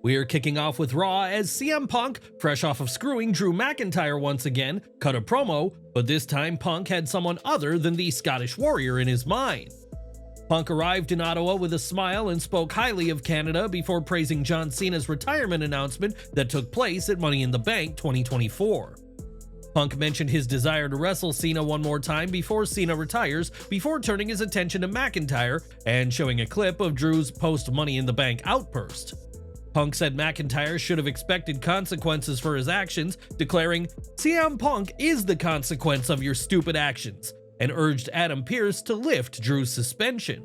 We're kicking off with Raw as CM Punk, fresh off of screwing Drew McIntyre once again, cut a promo, but this time Punk had someone other than the Scottish Warrior in his mind. Punk arrived in Ottawa with a smile and spoke highly of Canada before praising John Cena's retirement announcement that took place at Money in the Bank 2024. Punk mentioned his desire to wrestle Cena one more time before Cena retires, before turning his attention to McIntyre and showing a clip of Drew's post-Money in the Bank outburst. Punk said McIntyre should have expected consequences for his actions, declaring, "CM Punk is the consequence of your stupid actions," and urged Adam Pearce to lift Drew's suspension.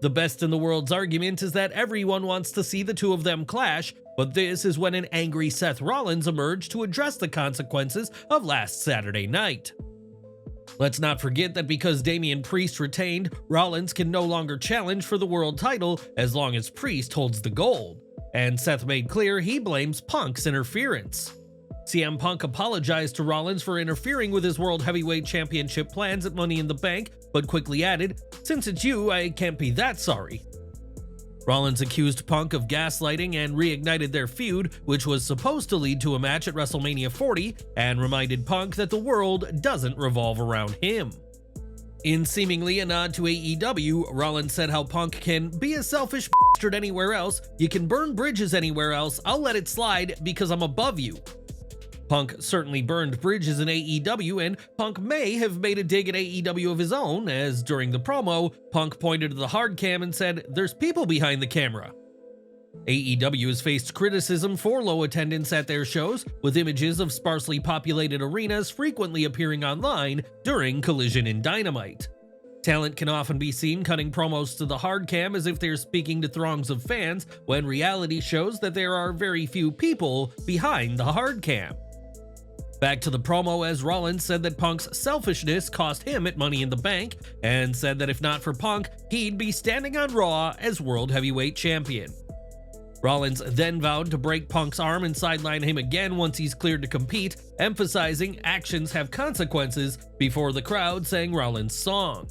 The best in the world's argument is that everyone wants to see the two of them clash, but this is when an angry Seth Rollins emerged to address the consequences of last Saturday night. Let's not forget that because Damian Priest retained, Rollins can no longer challenge for the world title as long as Priest holds the gold, and Seth made clear he blames Punk's interference. CM Punk apologized to Rollins for interfering with his World Heavyweight Championship plans at Money in the Bank, but quickly added, "Since it's you, I can't be that sorry." Rollins accused Punk of gaslighting and reignited their feud, which was supposed to lead to a match at WrestleMania 40, and reminded Punk that the world doesn't revolve around him. In seemingly a nod to AEW, Rollins said how Punk can be a selfish bastard anywhere else, you can burn bridges anywhere else, I'll let it slide because I'm above you. Punk certainly burned bridges in AEW, and Punk may have made a dig at AEW of his own, as during the promo, Punk pointed to the hard cam and said, "There's people behind the camera." AEW has faced criticism for low attendance at their shows, with images of sparsely populated arenas frequently appearing online during Collision and Dynamite. Talent can often be seen cutting promos to the hard cam as if they're speaking to throngs of fans, when reality shows that there are very few people behind the hard cam. Back to the promo, as Rollins said that Punk's selfishness cost him at Money in the Bank, and said that if not for Punk, he'd be standing on Raw as World Heavyweight Champion. Rollins then vowed to break Punk's arm and sideline him again once he's cleared to compete, emphasizing actions have consequences before the crowd sang Rollins' song.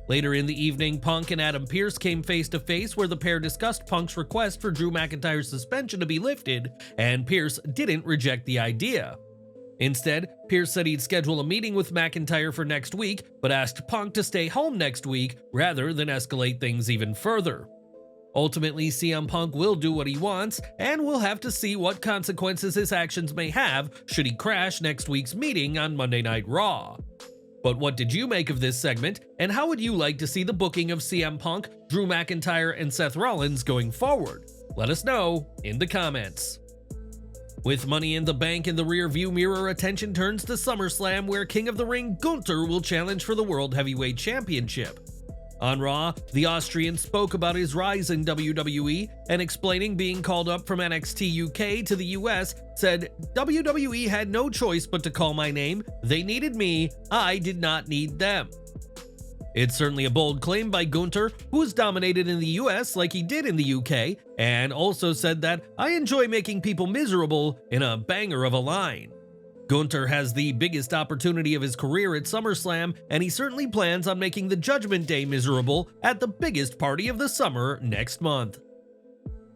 Later in the evening, Punk and Adam Pearce came face to face where the pair discussed Punk's request for Drew McIntyre's suspension to be lifted, and Pearce didn't reject the idea. Instead, Pearce said he'd schedule a meeting with McIntyre for next week, but asked Punk to stay home next week rather than escalate things even further. Ultimately, CM Punk will do what he wants, and we'll have to see what consequences his actions may have should he crash next week's meeting on Monday Night Raw. But what did you make of this segment, and how would you like to see the booking of CM Punk, Drew McIntyre, and Seth Rollins going forward? Let us know in the comments. With Money in the Bank in the rearview mirror, attention turns to SummerSlam, where King of the Ring Gunther will challenge for the World Heavyweight Championship. On Raw, the Austrian spoke about his rise in WWE, and explaining being called up from NXT UK to the US, said, "WWE had no choice but to call my name. They needed me, I did not need them." It's certainly a bold claim by Gunther, who's dominated in the US like he did in the UK, and also said that, "I enjoy making people miserable," in a banger of a line. Gunther has the biggest opportunity of his career at SummerSlam, and he certainly plans on making the Judgment Day miserable at the biggest party of the summer next month.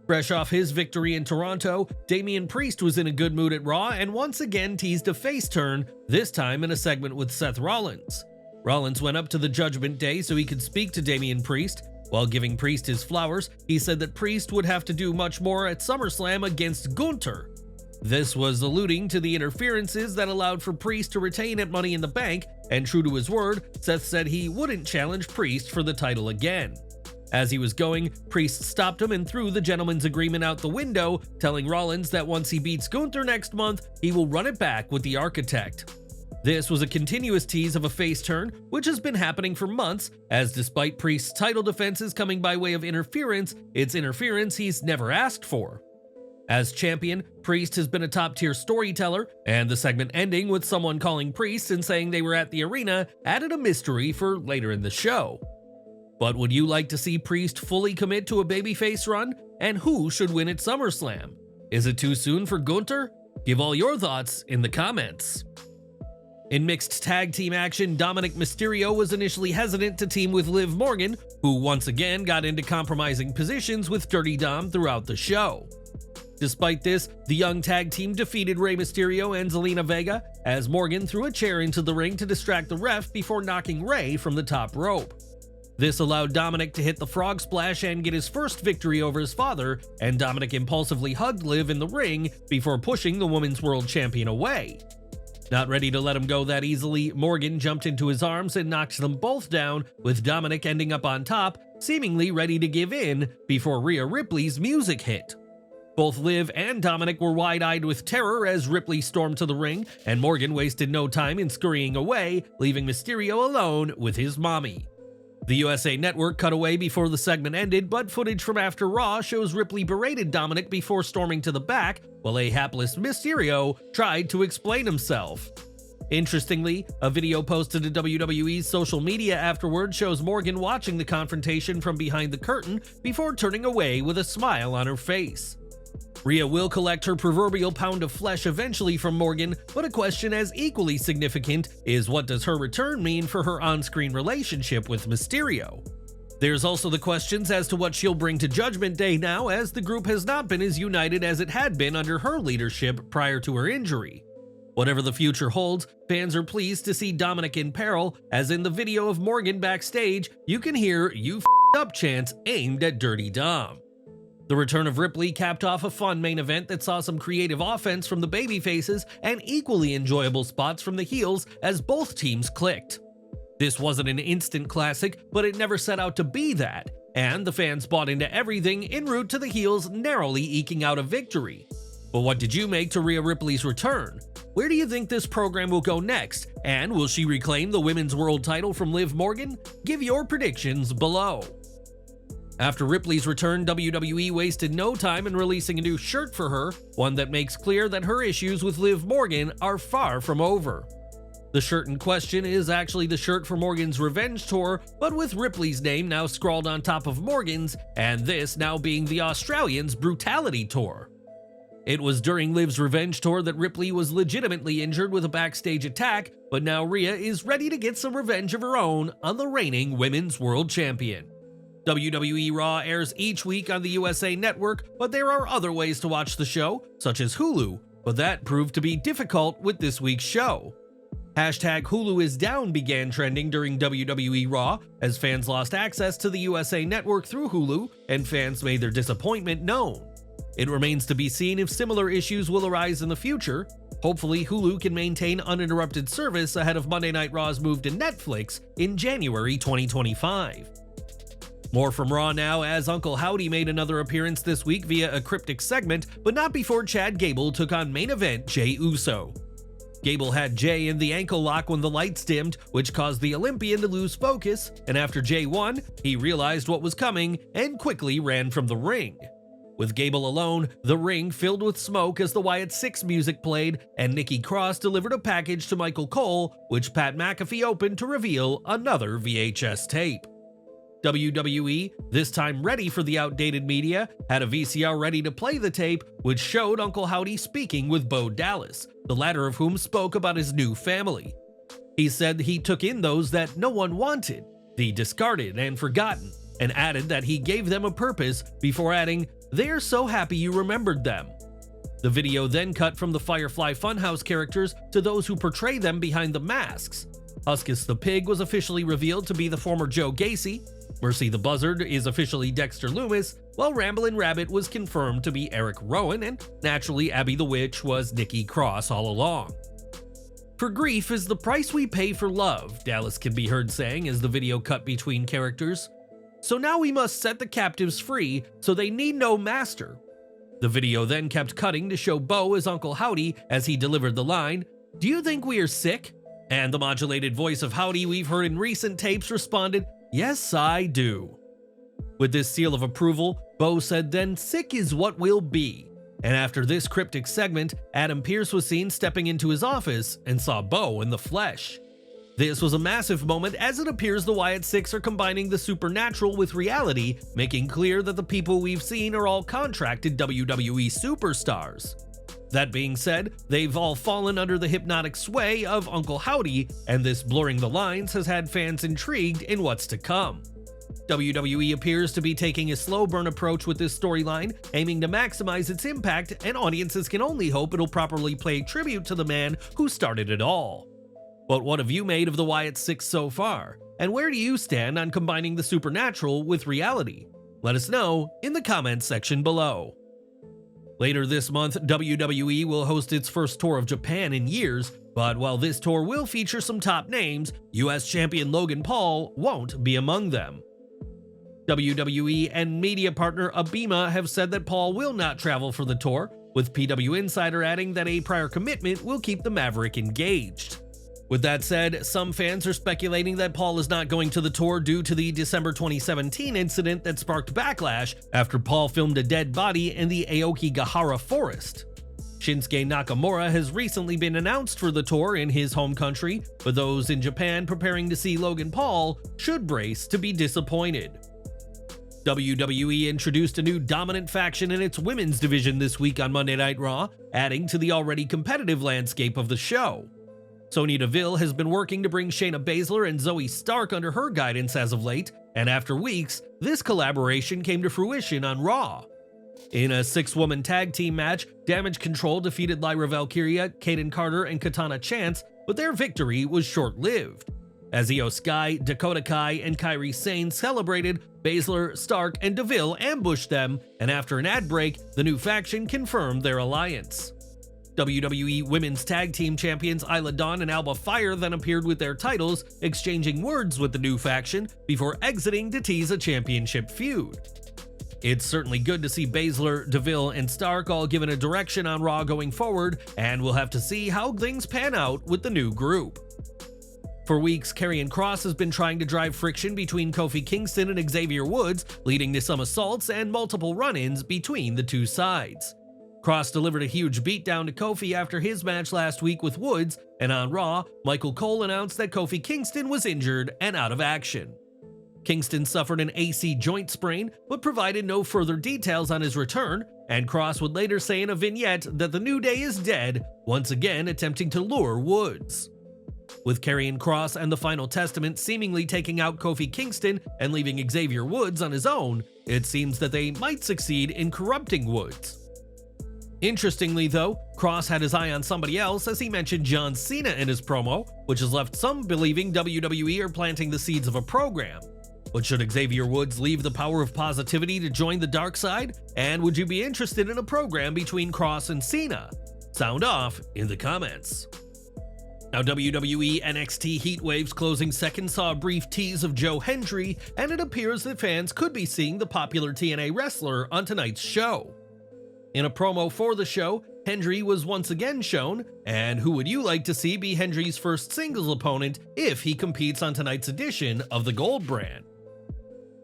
Fresh off his victory in Toronto, Damian Priest was in a good mood at Raw and once again teased a face turn, this time in a segment with Seth Rollins. Rollins went up to the Judgment Day so he could speak to Damian Priest. While giving Priest his flowers, he said that Priest would have to do much more at SummerSlam against Gunther. This was alluding to the interferences that allowed for Priest to retain at Money in the Bank, and true to his word, Seth said he wouldn't challenge Priest for the title again. As he was going, Priest stopped him and threw the gentleman's agreement out the window, telling Rollins that once he beats Gunther next month, he will run it back with the Architect. This was a continuous tease of a face turn, which has been happening for months, as despite Priest's title defenses coming by way of interference, it's interference he's never asked for. As champion, Priest has been a top-tier storyteller, and the segment ending with someone calling Priest and saying they were at the arena added a mystery for later in the show. But would you like to see Priest fully commit to a babyface run? And who should win at SummerSlam? Is it too soon for Gunther? Give all your thoughts in the comments. In mixed tag team action, Dominik Mysterio was initially hesitant to team with Liv Morgan, who once again got into compromising positions with Dirty Dom throughout the show. Despite this, the young tag team defeated Rey Mysterio and Zelina Vega as Morgan threw a chair into the ring to distract the ref before knocking Rey from the top rope. This allowed Dominik to hit the frog splash and get his first victory over his father, and Dominik impulsively hugged Liv in the ring before pushing the Women's World Champion away. Not ready to let him go that easily, Morgan jumped into his arms and knocked them both down, with Dominik ending up on top, seemingly ready to give in before Rhea Ripley's music hit. Both Liv and Dominik were wide-eyed with terror as Ripley stormed to the ring, and Morgan wasted no time in scurrying away, leaving Mysterio alone with his Mami. The USA Network cut away before the segment ended, but footage from after Raw shows Ripley berated Dominik before storming to the back, while a hapless Mysterio tried to explain himself. Interestingly, a video posted to WWE's social media afterward shows Morgan watching the confrontation from behind the curtain before turning away with a smile on her face. Rhea will collect her proverbial pound of flesh eventually from Morgan, but a question as equally significant is what does her return mean for her on-screen relationship with Mysterio? There's also the questions as to what she'll bring to Judgment Day now, as the group has not been as united as it had been under her leadership prior to her injury. Whatever the future holds, fans are pleased to see Dominik in peril, as in the video of Morgan backstage, you can hear "You f***ed up" chants aimed at Dirty Dom. The return of Ripley capped off a fun main event that saw some creative offense from the babyfaces and equally enjoyable spots from the heels as both teams clicked. This wasn't an instant classic, but it never set out to be that, and the fans bought into everything en route to the heels narrowly eking out a victory. But what did you make to Rhea Ripley's return? Where do you think this program will go next, and will she reclaim the Women's World title from Liv Morgan? Give your predictions below. After Ripley's return, WWE wasted no time in releasing a new shirt for her, one that makes clear that her issues with Liv Morgan are far from over. The shirt in question is actually the shirt for Morgan's Revenge Tour, but with Ripley's name now scrawled on top of Morgan's, and this now being the Australians' Brutality Tour. It was during Liv's Revenge Tour that Ripley was legitimately injured with a backstage attack, but now Rhea is ready to get some revenge of her own on the reigning Women's World Champion. WWE Raw airs each week on the USA Network, but there are other ways to watch the show, such as Hulu, but that proved to be difficult with this week's show. Hashtag Hulu is down began trending during WWE Raw, as fans lost access to the USA Network through Hulu, and fans made their disappointment known. It remains to be seen if similar issues will arise in the future. Hopefully, Hulu can maintain uninterrupted service ahead of Monday Night Raw's move to Netflix in January 2025. More from Raw now, as Uncle Howdy made another appearance this week via a cryptic segment, but not before Chad Gable took on main event Jey Uso. Gable had Jey in the ankle lock when the lights dimmed, which caused the Olympian to lose focus, and after Jey won, he realized what was coming and quickly ran from the ring. With Gable alone, the ring filled with smoke as the Wyatt 6 music played, and Nikki Cross delivered a package to Michael Cole, which Pat McAfee opened to reveal another VHS tape. WWE, this time ready for the outdated media, had a VCR ready to play the tape, which showed Uncle Howdy speaking with Bo Dallas, the latter of whom spoke about his new family. He said he took in those that no one wanted, the discarded and forgotten, and added that he gave them a purpose before adding, "They're so happy you remembered them." The video then cut from the Firefly Funhouse characters to those who portray them behind the masks. Huskus the Pig was officially revealed to be the former Joe Gacy, Mercy the Buzzard is officially Dexter Loomis, while Ramblin' Rabbit was confirmed to be Eric Rowan, and naturally Abby the Witch was Nikki Cross all along. "For grief is the price we pay for love," Dallas can be heard saying as the video cut between characters. "So now we must set the captives free, so they need no master." The video then kept cutting to show Bo as Uncle Howdy as he delivered the line, "Do you think we are sick?" And the modulated voice of Howdy we've heard in recent tapes responded, "Yes, I do." With this seal of approval, Bo said then, "Sick is what we'll be." And after this cryptic segment, Adam Pearce was seen stepping into his office and saw Bo in the flesh. This was a massive moment, as it appears the Wyatt Six are combining the supernatural with reality, making clear that the people we've seen are all contracted WWE superstars. That being said, they've all fallen under the hypnotic sway of Uncle Howdy, and this blurring the lines has had fans intrigued in what's to come. WWE appears to be taking a slow burn approach with this storyline, aiming to maximize its impact, and audiences can only hope it'll properly pay tribute to the man who started it all. But what have you made of the Wyatt Six so far? And where do you stand on combining the supernatural with reality? Let us know in the comments section below. Later this month, WWE will host its first tour of Japan in years, but while this tour will feature some top names, US Champion Logan Paul won't be among them. WWE and media partner Abema have said that Paul will not travel for the tour, with PW Insider adding that a prior commitment will keep the Maverick engaged. With that said, some fans are speculating that Paul is not going to the tour due to the December 2017 incident that sparked backlash after Paul filmed a dead body in the Aokigahara forest. Shinsuke Nakamura has recently been announced for the tour in his home country, but those in Japan preparing to see Logan Paul should brace to be disappointed. WWE introduced a new dominant faction in its women's division this week on Monday Night Raw, adding to the already competitive landscape of the show. Sonya Deville has been working to bring Shayna Baszler and Zoe Stark under her guidance as of late, and after weeks, this collaboration came to fruition on Raw. In a 6-woman tag team match, Damage Control defeated Lyra Valkyria, Kaden Carter, and Katana Chance, but their victory was short-lived. As Io Sky, Dakota Kai, and Kairi Sane celebrated, Baszler, Stark, and Deville ambushed them, and after an ad break, the new faction confirmed their alliance. WWE Women's Tag Team Champions Isla Dawn and Alba Fire then appeared with their titles, exchanging words with the new faction before exiting to tease a championship feud. It's certainly good to see Baszler, Deville, and Stark all given a direction on Raw going forward, and we'll have to see how things pan out with the new group. For weeks, Karrion Kross has been trying to drive friction between Kofi Kingston and Xavier Woods, leading to some assaults and multiple run-ins between the two sides. Kross delivered a huge beatdown to Kofi after his match last week with Woods, and on Raw, Michael Cole announced that Kofi Kingston was injured and out of action. Kingston suffered an AC joint sprain, but provided no further details on his return, and Kross would later say in a vignette that the New Day is dead, once again attempting to lure Woods. With Karrion Kross and the Final Testament seemingly taking out Kofi Kingston and leaving Xavier Woods on his own, it seems that they might succeed in corrupting Woods. Interestingly though, Kross had his eye on somebody else as he mentioned John Cena in his promo, which has left some believing WWE are planting the seeds of a program. But should Xavier Woods leave the power of positivity to join the dark side? And would you be interested in a program between Kross and Cena? Sound off in the comments. Now, WWE NXT Heatwave's closing second saw a brief tease of Joe Hendry, and it appears that fans could be seeing the popular TNA wrestler on tonight's show. In a promo for the show, Hendry was once again shown, and who would you like to see be Hendry's first singles opponent if he competes on tonight's edition of the Gold brand?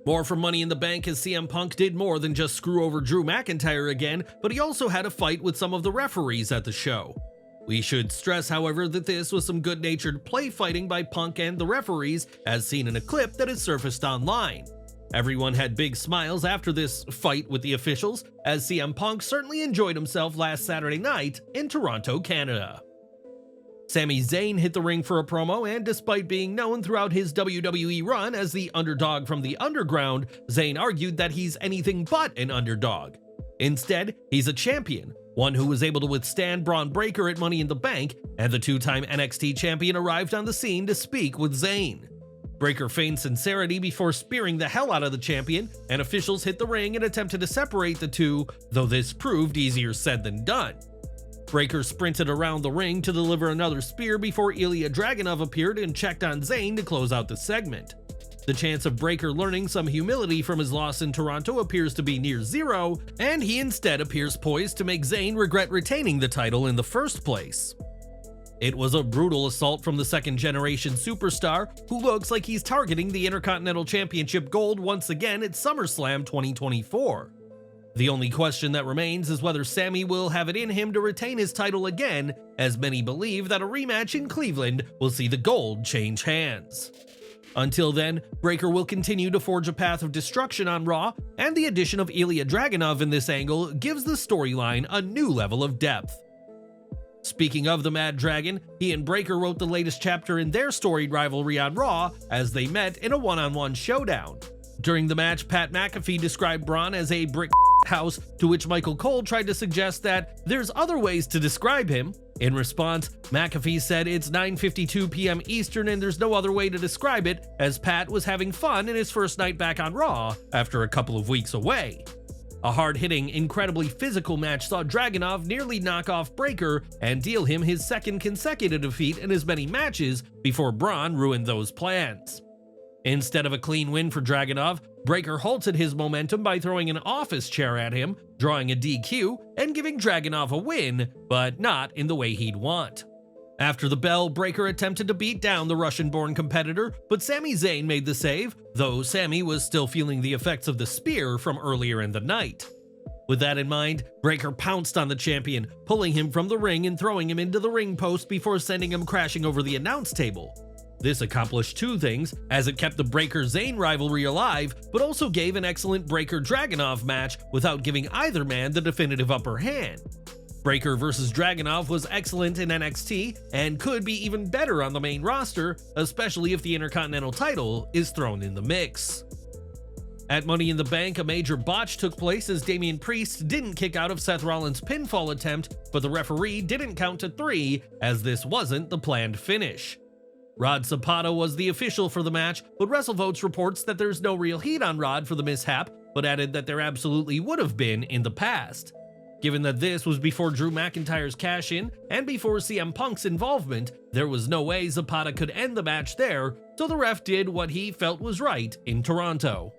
More from Money in the Bank as CM Punk did more than just screw over Drew McIntyre again, but he also had a fight with some of the referees at the show. We should stress, however, that this was some good-natured play fighting by Punk and the referees, as seen in a clip that has surfaced online. Everyone had big smiles after this fight with the officials, as CM Punk certainly enjoyed himself last Saturday night in Toronto, Canada. Sami Zayn hit the ring for a promo, and despite being known throughout his WWE run as the underdog from the underground, Zayn argued that he's anything but an underdog. Instead, he's a champion, one who was able to withstand Bron Breakker at Money in the Bank, and the two-time NXT champion arrived on the scene to speak with Zayn. Breakker feigned sincerity before spearing the hell out of the champion, and officials hit the ring and attempted to separate the two, though this proved easier said than done. Breakker sprinted around the ring to deliver another spear before Ilya Dragunov appeared and checked on Zayn to close out the segment. The chance of Breakker learning some humility from his loss in Toronto appears to be near zero, and he instead appears poised to make Zayn regret retaining the title in the first place. It was a brutal assault from the second-generation superstar, who looks like he's targeting the Intercontinental Championship gold once again at SummerSlam 2024. The only question that remains is whether Sami will have it in him to retain his title again, as many believe that a rematch in Cleveland will see the gold change hands. Until then, Breakker will continue to forge a path of destruction on Raw, and the addition of Ilya Dragunov in this angle gives the storyline a new level of depth. Speaking of the Mad Dragon, he and Breakker wrote the latest chapter in their storied rivalry on Raw as they met in a one-on-one showdown. During the match, Pat McAfee described Bron as a brick house, to which Michael Cole tried to suggest that there's other ways to describe him. In response, McAfee said it's 9:52 p.m. Eastern and there's no other way to describe it, as Pat was having fun in his first night back on Raw after a couple of weeks away. A hard-hitting, incredibly physical match saw Dragunov nearly knock off Breakker and deal him his second consecutive defeat in as many matches before Bron ruined those plans. Instead of a clean win for Dragunov, Breakker halted his momentum by throwing an office chair at him, drawing a DQ, and giving Dragunov a win, but not in the way he'd want. After the bell, Breakker attempted to beat down the Russian-born competitor, but Sami Zayn made the save, though Sami was still feeling the effects of the spear from earlier in the night. With that in mind, Breakker pounced on the champion, pulling him from the ring and throwing him into the ring post before sending him crashing over the announce table. This accomplished two things, as it kept the Breakker-Zayn rivalry alive, but also gave an excellent Breakker-Dragunov match without giving either man the definitive upper hand. Breakker vs. Dragunov was excellent in NXT and could be even better on the main roster, especially if the Intercontinental title is thrown in the mix. At Money in the Bank, a major botch took place as Damian Priest didn't kick out of Seth Rollins' pinfall attempt, but the referee didn't count to 3, as this wasn't the planned finish. Rod Zapata was the official for the match, but WrestleVotes reports that there's no real heat on Rod for the mishap, but added that there absolutely would have been in the past. Given that this was before Drew McIntyre's cash-in and before CM Punk's involvement, there was no way Zapata could end the match there, so the ref did what he felt was right in Toronto.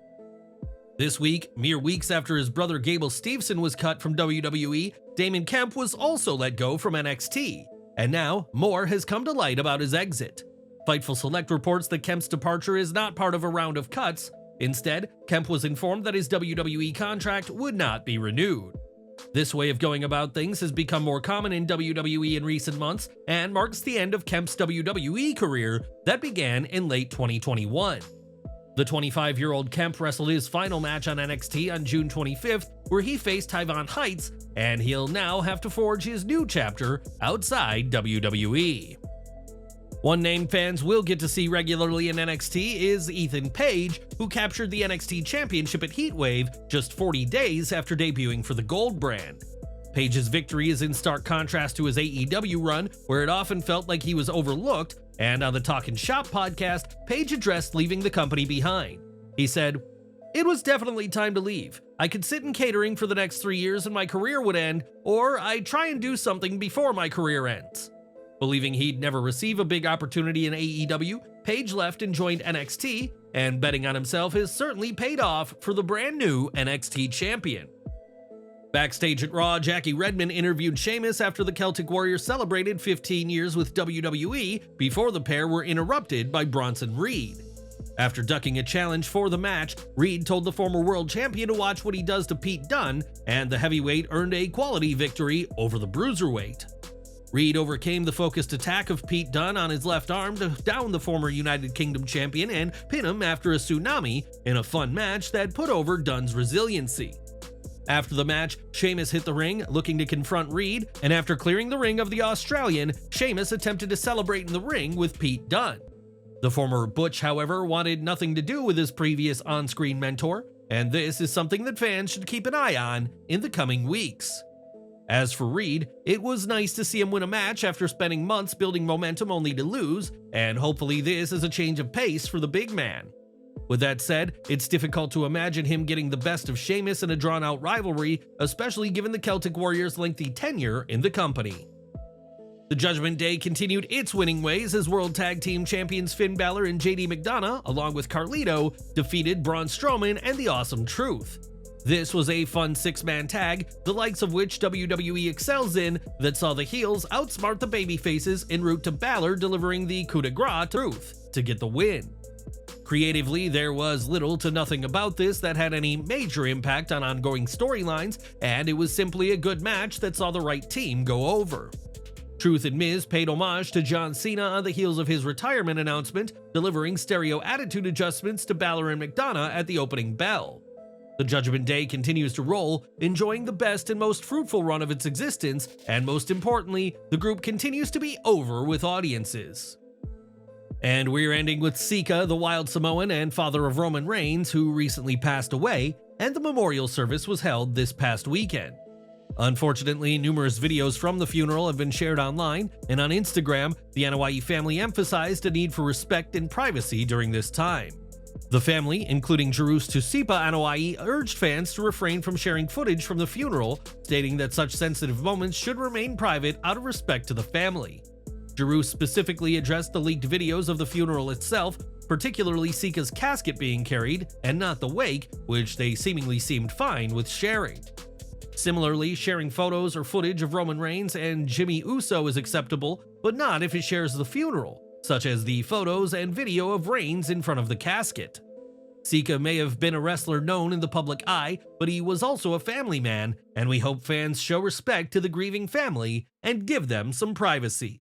This week, mere weeks after his brother Gable Steveson was cut from WWE, Damon Kemp was also let go from NXT, and now more has come to light about his exit. Fightful Select reports that Kemp's departure is not part of a round of cuts. Instead, Kemp was informed that his WWE contract would not be renewed. This way of going about things has become more common in WWE in recent months and marks the end of Kemp's WWE career that began in late 2021. The 25-year-old Kemp wrestled his final match on NXT on June 25th, where he faced Tyvon Heights, and he'll now have to forge his new chapter outside WWE. One name fans will get to see regularly in NXT is Ethan Page, who captured the NXT Championship at Heatwave just 40 days after debuting for the Gold brand. Page's victory is in stark contrast to his AEW run, where it often felt like he was overlooked, and on the Talkin' Shop podcast, Page addressed leaving the company behind. He said, "It was definitely time to leave. I could sit in catering for the next 3 years and my career would end, or I'd try and do something before my career ends." Believing he'd never receive a big opportunity in AEW, Page left and joined NXT, and betting on himself has certainly paid off for the brand new NXT champion. Backstage at Raw, Jackie Redmond interviewed Sheamus after the Celtic Warrior celebrated 15 years with WWE before the pair were interrupted by Bronson Reed. After ducking a challenge for the match, Reed told the former world champion to watch what he does to Pete Dunne, and the heavyweight earned a quality victory over the bruiserweight. Reed overcame the focused attack of Pete Dunne on his left arm to down the former United Kingdom champion and pin him after a tsunami in a fun match that put over Dunne's resiliency. After the match, Sheamus hit the ring, looking to confront Reed, and after clearing the ring of the Australian, Sheamus attempted to celebrate in the ring with Pete Dunne. The former Butch, however, wanted nothing to do with his previous on-screen mentor, and this is something that fans should keep an eye on in the coming weeks. As for Reed, it was nice to see him win a match after spending months building momentum only to lose, and hopefully this is a change of pace for the big man. With that said, it's difficult to imagine him getting the best of Sheamus in a drawn-out rivalry, especially given the Celtic Warriors' lengthy tenure in the company. The Judgment Day continued its winning ways as World Tag Team Champions Finn Balor and JD McDonough, along with Carlito, defeated Braun Strowman and The Awesome Truth. This was a fun 6-man tag, the likes of which WWE excels in, that saw the heels outsmart the babyfaces en route to Balor delivering the coup de grace to Truth to get the win. Creatively, there was little to nothing about this that had any major impact on ongoing storylines, and it was simply a good match that saw the right team go over. Truth and Miz paid homage to John Cena on the heels of his retirement announcement, delivering stereo attitude adjustments to Balor and McDonough at the opening bell. The Judgment Day continues to roll, enjoying the best and most fruitful run of its existence, and most importantly, the group continues to be over with audiences. And we're ending with Sika, the Wild Samoan and father of Roman Reigns, who recently passed away, and the memorial service was held this past weekend. Unfortunately, numerous videos from the funeral have been shared online, and on Instagram, the Anoa'i family emphasized a need for respect and privacy during this time. The family, including Jerus Tusipa Anoa'i, urged fans to refrain from sharing footage from the funeral, stating that such sensitive moments should remain private out of respect to the family. Jerus specifically addressed the leaked videos of the funeral itself, particularly Sika's casket being carried, and not the wake, which they seemingly seemed fine with sharing. Similarly, sharing photos or footage of Roman Reigns and Jimmy Uso is acceptable, but not if it shares the funeral, such as the photos and video of Reigns in front of the casket. Sika may have been a wrestler known in the public eye, but he was also a family man, and we hope fans show respect to the grieving family and give them some privacy.